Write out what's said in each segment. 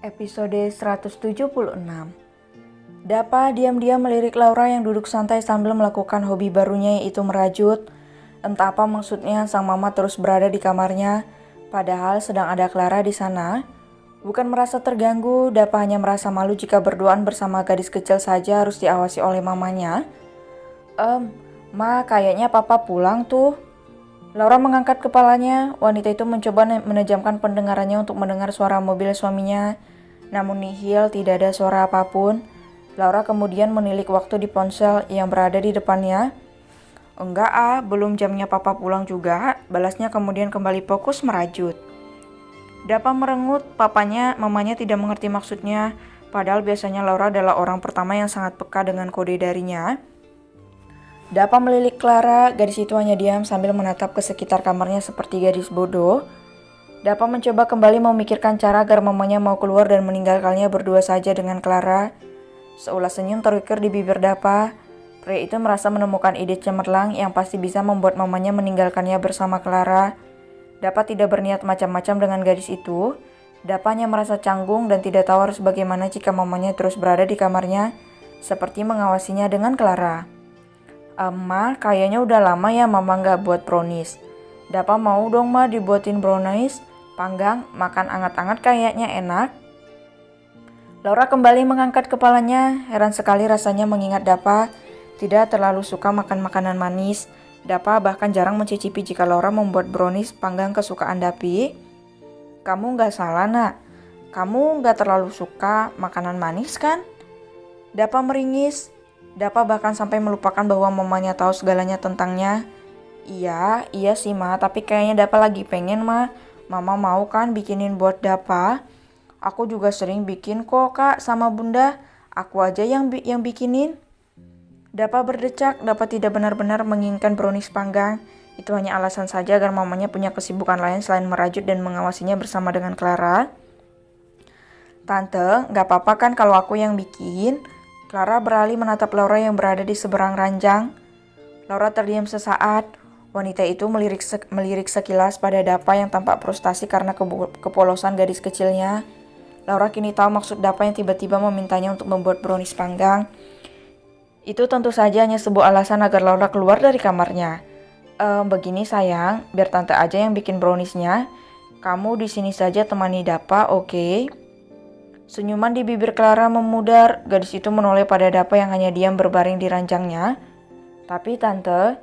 Episode 176. Dapa diam-diam melirik Laura yang duduk santai sambil melakukan hobi barunya, yaitu merajut. Entah apa maksudnya, sang mama terus berada di kamarnya, padahal sedang ada Clara di sana. Bukan merasa terganggu, Dapa hanya merasa malu jika berduaan bersama gadis kecil saja harus diawasi oleh mamanya. Ma, kayaknya papa pulang tuh. Laura mengangkat kepalanya. Wanita itu mencoba menejamkan pendengarannya untuk mendengar suara mobil suaminya. Namun nihil, tidak ada suara apapun. Laura kemudian menilik waktu di ponsel yang berada di depannya. Enggak belum jamnya papa pulang juga, balasnya kemudian kembali fokus merajut. Dapa merengut, mamanya tidak mengerti maksudnya, padahal biasanya Laura adalah orang pertama yang sangat peka dengan kode darinya. Dapa melilik Clara, gadis itu hanya diam sambil menatap ke sekitar kamarnya seperti gadis bodoh. Dapa mencoba kembali memikirkan cara agar mamanya mau keluar dan meninggalkannya berdua saja dengan Clara. Seulas senyum terukir di bibir Dapa. Pria itu merasa menemukan ide cemerlang yang pasti bisa membuat mamanya meninggalkannya bersama Clara. Dapa tidak berniat macam-macam dengan gadis itu. Dapa hanya merasa canggung dan tidak tahu harus bagaimana jika mamanya terus berada di kamarnya, seperti mengawasinya dengan Clara. Ma, kayaknya udah lama ya mama nggak buat brownies. Dapa mau dong ma dibuatin brownies, panggang, makan anget-anget kayaknya enak. Laura kembali mengangkat kepalanya, heran sekali rasanya mengingat Dapa tidak terlalu suka makan makanan manis. Dapa bahkan jarang mencicipi jika Laura membuat brownies panggang kesukaan Dapi. Kamu nggak salah nak, kamu nggak terlalu suka makanan manis kan? Dapa meringis. Dapa bahkan sampai melupakan bahwa mamanya tahu segalanya tentangnya. Iya sih ma, tapi kayaknya Dapa lagi pengen ma. Mama mau kan bikinin buat Dapa? Aku juga sering bikin kok kak sama bunda. Aku aja yang bikinin. Dapa berdecak, Dapa tidak benar-benar menginginkan brownies panggang. Itu hanya alasan saja agar mamanya punya kesibukan lain selain merajut dan mengawasinya bersama dengan Clara. Tante, gak apa-apa kan kalau aku yang bikin? Clara beralih menatap Laura yang berada di seberang ranjang. Laura terdiam sesaat. Wanita itu melirik sekilas pada Dapa yang tampak frustasi karena kepolosan gadis kecilnya. Laura kini tahu maksud Dapa yang tiba-tiba memintanya untuk membuat brownies panggang. Itu tentu saja hanya sebuah alasan agar Laura keluar dari kamarnya. Begini sayang, biar tante aja yang bikin browniesnya. Kamu di sini saja temani Dapa, oke? Senyuman di bibir Clara memudar. Gadis itu menoleh pada Dapa yang hanya diam berbaring di ranjangnya. Tapi tante,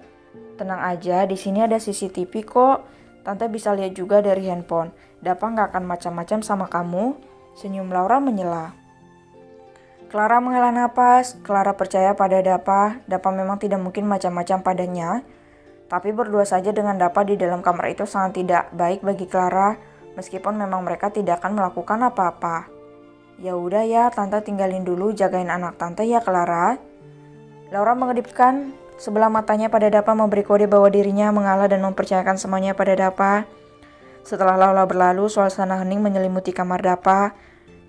tenang aja, di sini ada CCTV kok. Tante bisa lihat juga dari handphone. Dapa nggak akan macam-macam sama kamu. Senyum Laura menyela. Clara menghela napas. Clara percaya pada Dapa. Dapa memang tidak mungkin macam-macam padanya. Tapi berdua saja dengan Dapa di dalam kamar itu sangat tidak baik bagi Clara. Meskipun memang mereka tidak akan melakukan apa-apa. Ya udah ya, tante tinggalin dulu, jagain anak tante ya Clara. Laura mengedipkan sebelah matanya pada Dapa, memberi kode bahwa dirinya mengalah dan mempercayakan semuanya pada Dapa. Setelah Laura berlalu, suasana hening menyelimuti kamar Dapa.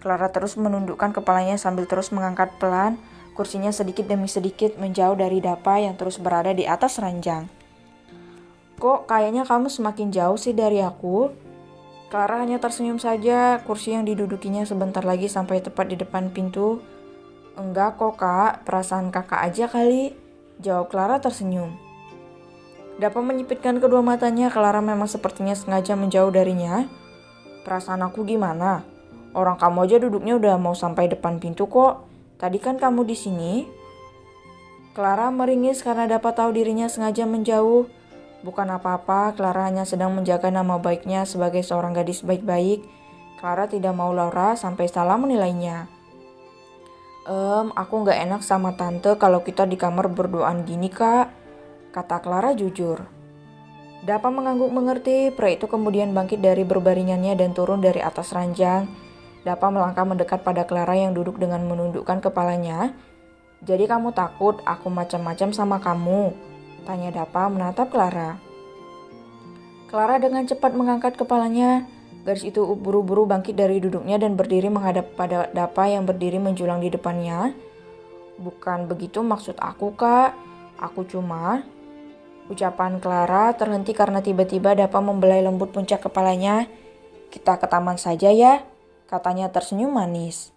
Clara terus menundukkan kepalanya sambil terus mengangkat pelan kursinya sedikit demi sedikit menjauh dari Dapa yang terus berada di atas ranjang. Kok kayaknya kamu semakin jauh sih dari aku? Clara hanya tersenyum saja. Kursi yang didudukinya sebentar lagi sampai tepat di depan pintu. Enggak kok kak, perasaan kakak aja kali, jawab Clara tersenyum. Dapa menyipitkan kedua matanya. Clara memang sepertinya sengaja menjauh darinya. Perasaan aku gimana? Orang kamu aja duduknya udah mau sampai depan pintu kok. Tadi kan kamu di sini. Clara meringis karena Dapa tahu dirinya sengaja menjauh. Bukan apa-apa, Clara hanya sedang menjaga nama baiknya sebagai seorang gadis baik-baik. Clara tidak mau Laura sampai salah menilainya. Aku gak enak sama tante kalau kita di kamar berduaan gini kak, kata Clara jujur. Dapa mengangguk mengerti. Pria itu kemudian bangkit dari berbaringannya dan turun dari atas ranjang. Dapa melangkah mendekat pada Clara yang duduk dengan menundukkan kepalanya. Jadi kamu takut aku macam-macam sama kamu? Tanya Dapa menatap Clara. Clara dengan cepat mengangkat kepalanya. Gadis itu buru-buru bangkit dari duduknya dan berdiri menghadap pada Dapa yang berdiri menjulang di depannya. Bukan begitu maksud aku kak, aku cuma... Ucapan Clara terhenti karena tiba-tiba Dapa membelai lembut puncak kepalanya. Kita ke taman saja ya. katanya tersenyum manis.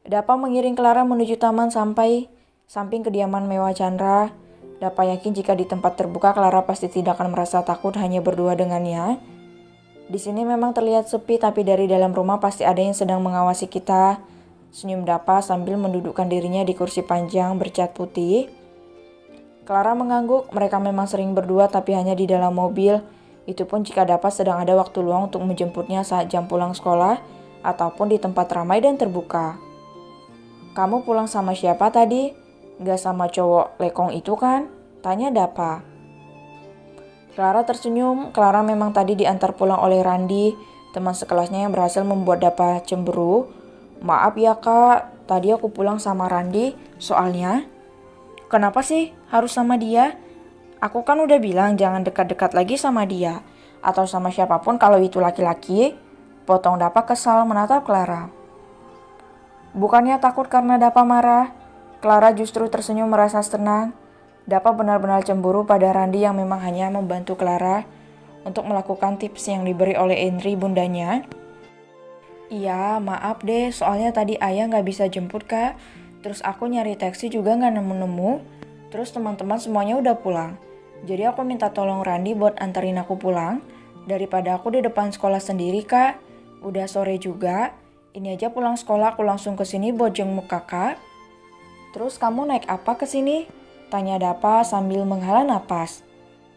Dapa mengiring Clara menuju taman sampai samping kediaman mewah Chandra. Dapa yakin jika di tempat terbuka Clara pasti tidak akan merasa takut hanya berdua dengannya. Di sini memang terlihat sepi, tapi dari dalam rumah pasti ada yang sedang mengawasi kita. Senyum Dapa sambil mendudukkan dirinya di kursi panjang bercat putih. Clara mengangguk, mereka memang sering berdua tapi hanya di dalam mobil. Itu pun jika Dapa sedang ada waktu luang untuk menjemputnya saat jam pulang sekolah ataupun di tempat ramai dan terbuka. Kamu pulang sama siapa tadi? Gak sama cowok lekong itu kan? Tanya Dapa. Clara tersenyum. Clara memang tadi diantar pulang oleh Randi, teman sekelasnya yang berhasil membuat Dapa cemburu. Maaf ya kak, tadi aku pulang sama Randi, soalnya. Kenapa sih harus sama dia? Aku kan udah bilang jangan dekat-dekat lagi sama dia. Atau sama siapapun kalau itu laki-laki. Potong Dapa kesal menatap Clara. Bukannya takut karena Dapa marah, Clara justru tersenyum merasa tenang. Dapa benar-benar cemburu pada Randi yang memang hanya membantu Clara untuk melakukan tips yang diberi oleh Indri bundanya. Iya, maaf deh, soalnya tadi ayah gak bisa jemput kak. Terus aku nyari taksi juga gak nemu-nemu. Terus teman-teman semuanya udah pulang. Jadi aku minta tolong Randi buat anterin aku pulang. Daripada aku di depan sekolah sendiri kak. Udah sore juga. Ini aja pulang sekolah aku langsung ke sini buat jenguk kakak. Terus kamu naik apa ke sini? Tanya Dapa sambil menghela napas.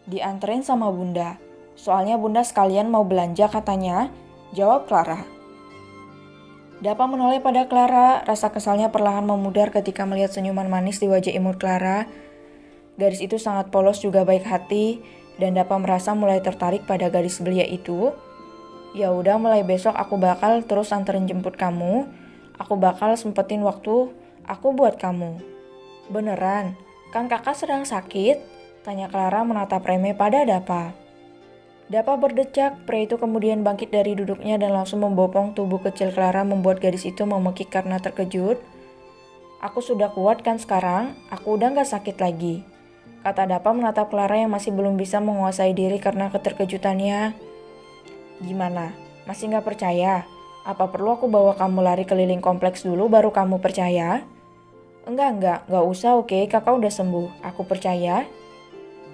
Dianterin sama bunda. Soalnya bunda sekalian mau belanja katanya. Jawab Clara. Dapa menoleh pada Clara. Rasa kesalnya perlahan memudar ketika melihat senyuman manis di wajah imut Clara. Gadis itu sangat polos juga baik hati. Dan Dapa merasa mulai tertarik pada gadis belia itu. Ya udah, mulai besok aku bakal terus anterin jemput kamu. Aku bakal sempetin waktu aku buat kamu. Beneran? Kan kakak sedang sakit? Tanya Clara menatap remeh pada Dapa. Dapa berdecak, pria itu kemudian bangkit dari duduknya dan langsung membopong tubuh kecil Clara membuat gadis itu memekik karena terkejut. Aku sudah kuat kan sekarang? Aku udah gak sakit lagi. Kata Dapa menatap Clara yang masih belum bisa menguasai diri karena keterkejutannya. Gimana? Masih gak percaya? Apa perlu aku bawa kamu lari keliling kompleks dulu baru kamu percaya? Enggak usah oke, kakak udah sembuh, aku percaya.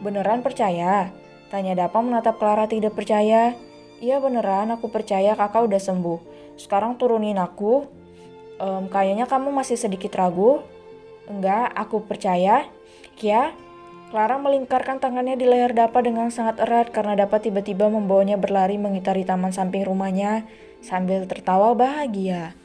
Beneran percaya? Tanya Dapa menatap Clara tidak percaya. Iya beneran, aku percaya kakak udah sembuh. Sekarang turunin aku. Kayaknya kamu masih sedikit ragu. Enggak, aku percaya. Kia? Clara melingkarkan tangannya di leher Dapa dengan sangat erat karena Dapa tiba-tiba membawanya berlari mengitari taman samping rumahnya sambil tertawa bahagia.